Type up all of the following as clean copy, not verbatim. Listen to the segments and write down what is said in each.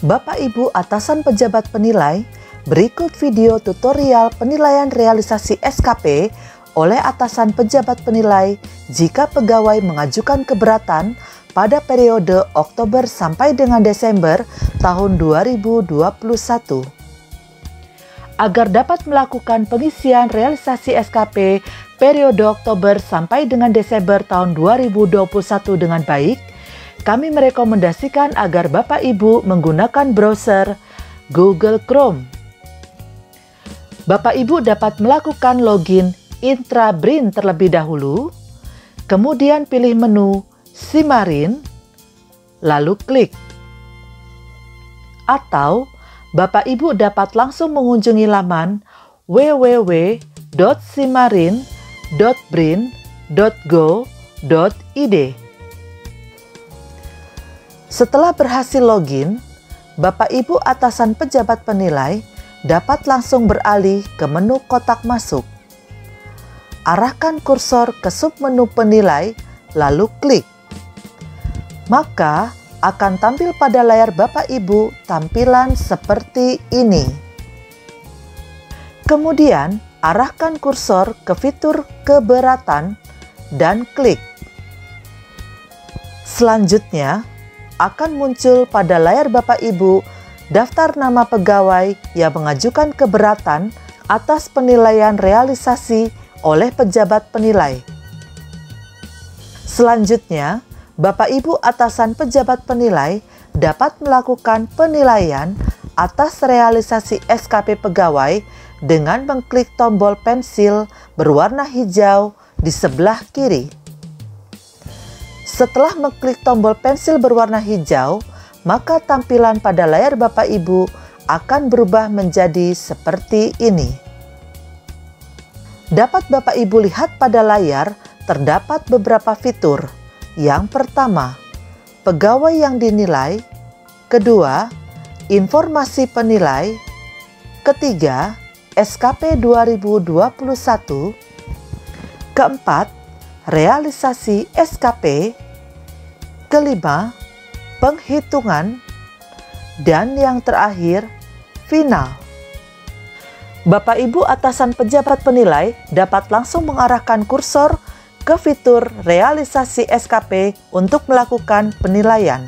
Bapak Ibu atasan pejabat penilai, berikut video tutorial penilaian realisasi SKP oleh atasan pejabat penilai jika pegawai mengajukan keberatan pada periode Oktober sampai dengan Desember tahun 2021. Agar dapat melakukan pengisian realisasi SKP periode Oktober sampai dengan Desember tahun 2021 dengan baik, kami merekomendasikan agar Bapak Ibu menggunakan browser Google Chrome. Bapak Ibu dapat melakukan login Intra-BRIN terlebih dahulu, kemudian pilih menu Simarin, lalu klik. Atau Bapak Ibu dapat langsung mengunjungi laman www.simarin.brin.go.id. Setelah berhasil login, Bapak Ibu atasan pejabat penilai dapat langsung beralih ke menu kotak masuk. Arahkan kursor ke submenu penilai, lalu klik. Maka akan tampil pada layar Bapak Ibu tampilan seperti ini. Kemudian arahkan kursor ke fitur keberatan dan klik. Selanjutnya akan muncul pada layar Bapak Ibu daftar nama pegawai yang mengajukan keberatan atas penilaian realisasi oleh pejabat penilai. Selanjutnya, Bapak Ibu atasan pejabat penilai dapat melakukan penilaian atas realisasi SKP pegawai dengan mengklik tombol pensil berwarna hijau di sebelah kiri. Setelah mengklik tombol pensil berwarna hijau, maka tampilan pada layar Bapak Ibu akan berubah menjadi seperti ini. Dapat Bapak Ibu lihat pada layar terdapat beberapa fitur. Yang pertama, pegawai yang dinilai. Kedua, informasi penilai. Ketiga, SKP 2021. Keempat, realisasi SKP. Kelima, penghitungan. Dan yang terakhir, final. Bapak Ibu atasan pejabat penilai dapat langsung mengarahkan kursor ke fitur realisasi SKP untuk melakukan penilaian.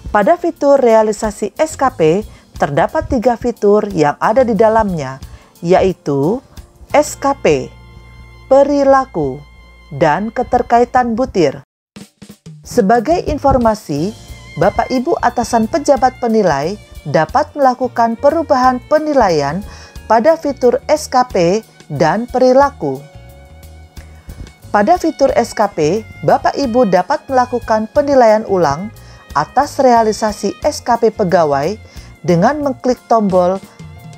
Pada fitur realisasi SKP terdapat 3 fitur yang ada di dalamnya, yaitu SKP, perilaku, dan keterkaitan butir. Sebagai informasi, Bapak Ibu atasan pejabat penilai dapat melakukan perubahan penilaian pada fitur SKP dan perilaku. Pada fitur SKP, Bapak Ibu dapat melakukan penilaian ulang atas realisasi SKP pegawai dengan mengklik tombol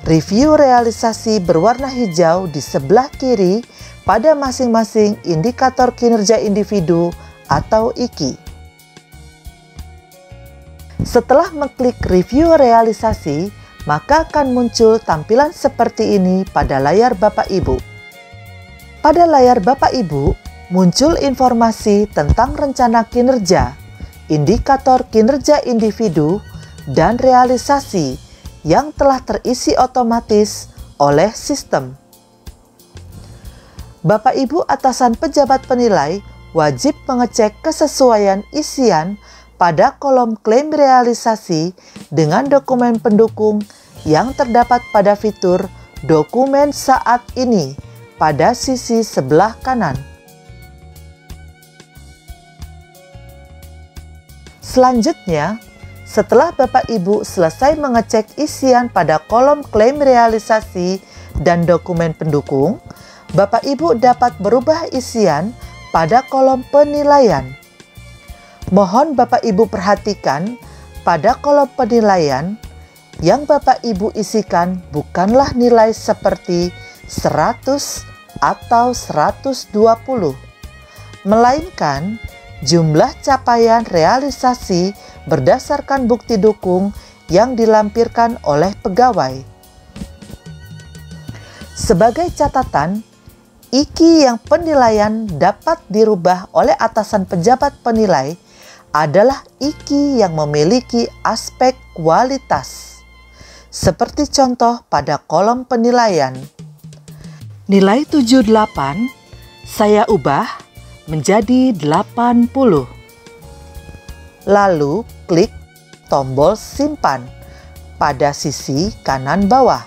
review realisasi berwarna hijau di sebelah kiri pada masing-masing indikator kinerja individu atau IKI. Setelah mengklik review realisasi, maka akan muncul tampilan seperti ini pada layar Bapak Ibu. Pada layar Bapak Ibu, muncul informasi tentang rencana kinerja, indikator kinerja individu, dan realisasi yang telah terisi otomatis oleh sistem. Bapak Ibu atasan pejabat penilai wajib mengecek kesesuaian isian pada kolom klaim realisasi dengan dokumen pendukung yang terdapat pada fitur dokumen saat ini pada sisi sebelah kanan. Selanjutnya, setelah Bapak Ibu selesai mengecek isian pada kolom klaim realisasi dan dokumen pendukung, Bapak Ibu dapat berubah isian pada kolom penilaian. Mohon Bapak Ibu perhatikan pada kolom penilaian yang Bapak Ibu isikan bukanlah nilai seperti 100 atau 120, melainkan jumlah capaian realisasi berdasarkan bukti dukung yang dilampirkan oleh pegawai. Sebagai catatan, IKI yang penilaian dapat dirubah oleh atasan pejabat penilai adalah IKI yang memiliki aspek kualitas. Seperti contoh pada kolom penilaian. Nilai 78 saya ubah menjadi 80. Lalu klik tombol simpan pada sisi kanan bawah.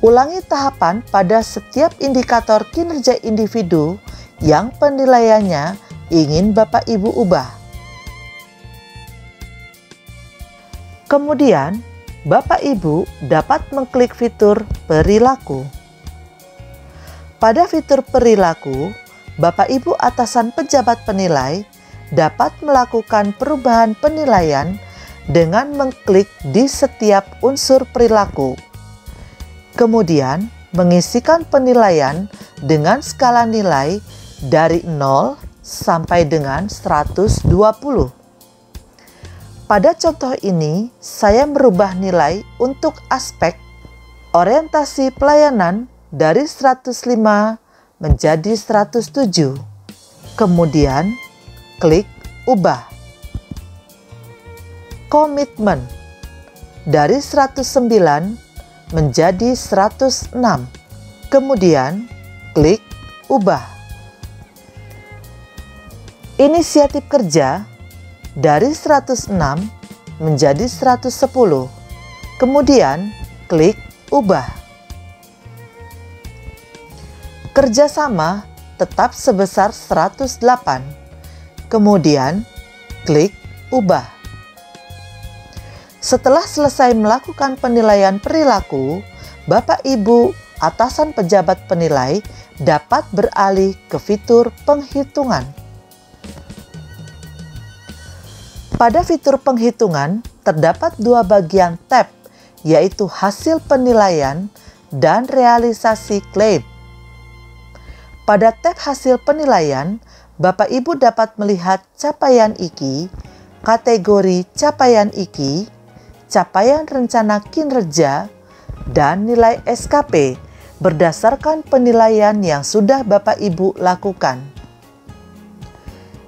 Ulangi tahapan pada setiap indikator kinerja individu yang penilaiannya ingin Bapak Ibu ubah. Kemudian, Bapak Ibu dapat mengklik fitur perilaku. Pada fitur perilaku, Bapak Ibu atasan pejabat penilai dapat melakukan perubahan penilaian dengan mengklik di setiap unsur perilaku. Kemudian, mengisikan penilaian dengan skala nilai dari 0 sampai dengan 120. Pada contoh ini, saya merubah nilai untuk aspek orientasi pelayanan dari 105 menjadi 107. Kemudian, klik ubah. Komitmen dari 109 menjadi 106. Kemudian, klik ubah. Inisiatif kerja dari 106 menjadi 110. Kemudian, klik ubah. Kerjasama tetap sebesar 108. Kemudian, klik ubah. Setelah selesai melakukan penilaian perilaku, Bapak Ibu atasan pejabat penilai dapat beralih ke fitur penghitungan. Pada fitur penghitungan, terdapat dua bagian tab, yaitu hasil penilaian dan realisasi klaim. Pada tab hasil penilaian, Bapak Ibu dapat melihat capaian IKI, kategori capaian IKI, capaian rencana kinerja, dan nilai SKP berdasarkan penilaian yang sudah Bapak Ibu lakukan.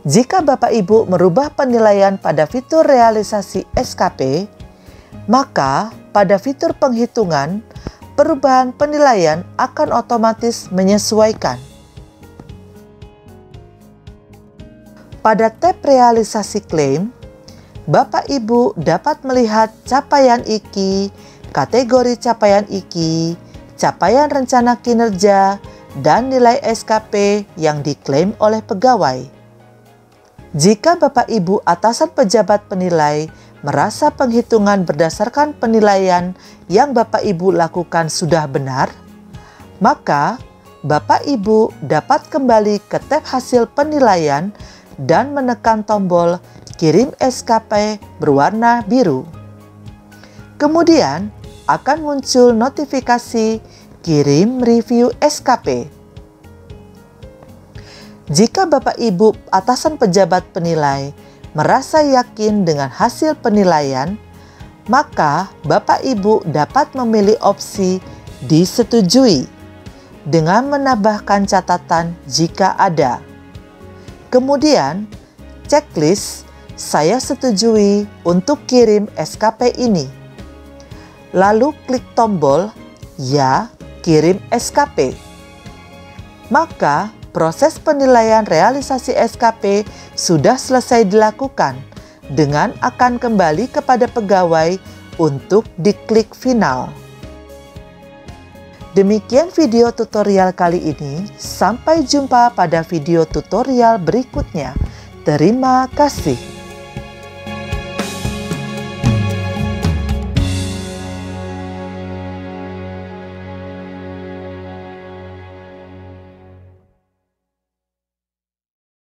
Jika Bapak Ibu merubah penilaian pada fitur realisasi SKP, maka pada fitur penghitungan, perubahan penilaian akan otomatis menyesuaikan. Pada tab realisasi klaim, Bapak Ibu dapat melihat capaian IKI, kategori capaian IKI, capaian rencana kinerja, dan nilai SKP yang diklaim oleh pegawai. Jika Bapak Ibu atasan pejabat penilai merasa penghitungan berdasarkan penilaian yang Bapak Ibu lakukan sudah benar, maka Bapak Ibu dapat kembali ke tab hasil penilaian dan menekan tombol kirim SKP berwarna biru. Kemudian akan muncul notifikasi kirim review SKP. Jika Bapak Ibu atasan pejabat penilai merasa yakin dengan hasil penilaian, maka Bapak Ibu dapat memilih opsi disetujui dengan menambahkan catatan jika ada. Kemudian, checklist saya setujui untuk kirim SKP ini. Lalu klik tombol ya kirim SKP. Maka proses penilaian realisasi SKP sudah selesai dilakukan dengan akan kembali kepada pegawai untuk diklik final. Demikian video tutorial kali ini. Sampai jumpa pada video tutorial berikutnya. Terima kasih.